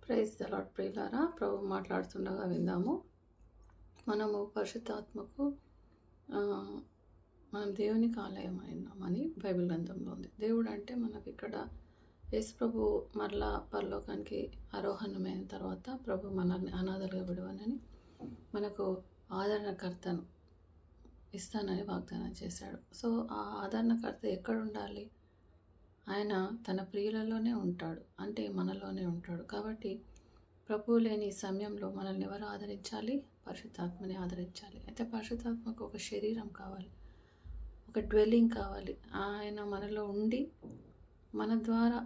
Praise the lord ప్రియులారా, ప్రభు మాట్లాడుతుండగా విందాము. మనము పరిశుద్ధాత్మకు మనం దేవునికి ఆలయం అయినామని బైబిల్ గ్రంథంలో ఉంది. దేవుడు అంటే మనకి ఇక్కడ యేసు ప్రభు మరలా పరలోకానికి ఆరోహణమైన తర్వాత ప్రభు మనల్ని అనాథలుగా విడవనని మనకు ఆదరణకర్తను ఇస్తానని వాగ్దానం చేశాడు. సో ఆ ఆదరణకర్త ఎక్కడ ఉండాలి? ఆయన తన ప్రియులలోనే ఉంటాడు, అంటే మనలోనే ఉంటాడు. కాబట్టి ప్రభువు లేని సమయంలో మనల్ని ఎవరు ఆదరించాలి? పరిశుద్ధాత్మని ఆదరించాలి. అయితే పరిశుద్ధాత్మకు ఒక శరీరం కావాలి, ఒక డ్వెల్లింగ్ కావాలి. ఆయన మనలో ఉండి మన ద్వారా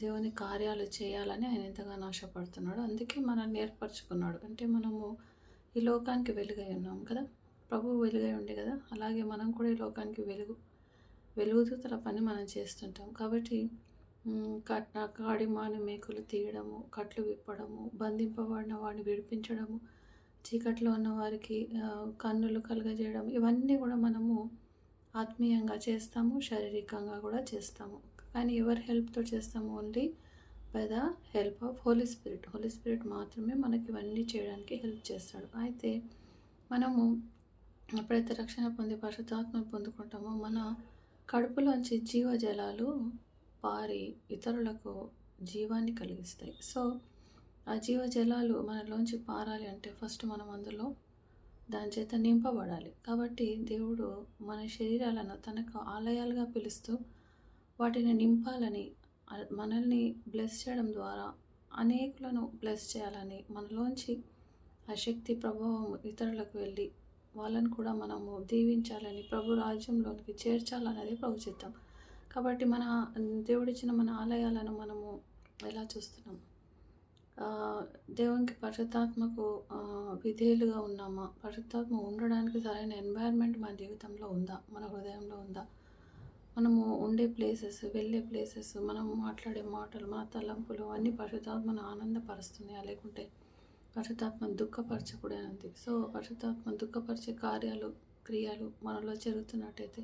దేవుని కార్యాలు చేయాలని ఆయన ఎంతగానో ఆశపడుతున్నాడు. అందుకే మనల్ని ఏర్పరచుకున్నాడు. అంటే మనము ఈ లోకానికి వెలుగై ఉన్నాం కదా, ప్రభువు వెలుగై ఉండే కదా, అలాగే మనం కూడా ఈ లోకానికి వెలుగుదూతల పని మనం చేస్తుంటాం. కాబట్టి కాడిమాను మేకులు తీయడము, కట్లు విప్పడము, బంధింపబడిన వాడిని విడిపించడము, చీకట్లో ఉన్న వారికి కన్నులు కలుగజేయడం, ఇవన్నీ కూడా మనము ఆత్మీయంగా చేస్తాము, శారీరకంగా కూడా చేస్తాము. కానీ ఎవరి హెల్ప్తో చేస్తాము? Only by the help of holy spirit. Holy spirit మాత్రమే మనకి ఇవన్నీ చేయడానికి హెల్ప్ చేస్తాడు. అయితే మనము ఎప్పుడైతే రక్షణ పొంది పరిశుద్ధాత్మను పొందుకుంటామో మన కడుపులోంచి జీవజలాలు పారి ఇతరులకు జీవాన్ని కలిగిస్తాయి. సో ఆ జీవజలాలు మనలోంచి పారాలి అంటే ఫస్ట్ మనం అందులో దాని చేత నింపబడాలి. కాబట్టి దేవుడు మన శరీరాలను తనకు ఆలయాలుగా పిలుస్తూ వాటిని నింపాలని, మనల్ని బ్లెస్ చేయడం ద్వారా అనేకులను బ్లెస్ చేయాలని, మనలోంచి ఆ శక్తి ప్రభావం ఇతరులకు వెళ్ళి వాళ్ళని కూడా మనము దీవించాలని, ప్రభు రాజ్యంలోనికి చేర్చాలనేది ప్రభు చిత్తం. కాబట్టి మన దేవుడిచ్చిన మన ఆలయాలను మనము ఎలా చూస్తున్నాం? దేవునికి పరిశుద్ధాత్మకు విధేయులుగా ఉన్నామా? పరిశుద్ధాత్మ ఉండడానికి సరైన ఎన్వైర్న్మెంట్ మన జీవితంలో ఉందా? మన హృదయంలో ఉందా? మనము ఉండే ప్లేసెస్, వెళ్ళే ప్లేసెస్, మనము మాట్లాడే మాటలు, మన తలంపులు అన్నీ పరిశుద్ధాత్మను ఆనందపరుస్తున్నాయా? లేకుంటే పరిశుద్ధాత్మను దుఃఖపరచకూడదు. సో పరిశుద్ధాత్మను దుఃఖపరిచే కార్యాలు, క్రియలు మనలో జరుగుతున్నట్టయితే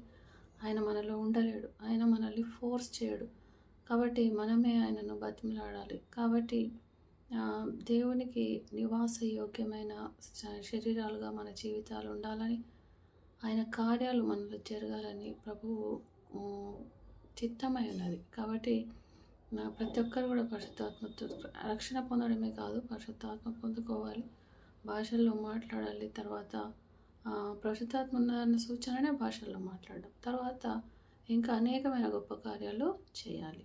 ఆయన మనలో ఉండలేడు. ఆయన మనల్ని ఫోర్స్ చేయడు. కాబట్టి మనమే ఆయనను బతిమలాడాలి. కాబట్టి దేవునికి నివాస యోగ్యమైన శరీరాలుగా మన జీవితాలు ఉండాలని, ఆయన కార్యాలు మనలో జరగాలని ప్రభువు చిత్తమై ఉన్నది. కాబట్టి ప్రతి ఒక్కరు కూడా పరిశుద్ధాత్మతో రక్షణ పొందడమే కాదు, పరిశుద్ధాత్మ పొందుకోవాలి, భాషల్లో మాట్లాడాలి. తర్వాత పరిశుద్ధాత్మ ఉన్నదన్న సూచననే భాషల్లో మాట్లాడడం. తర్వాత ఇంకా అనేకమైన గొప్ప కార్యాలు చేయాలి.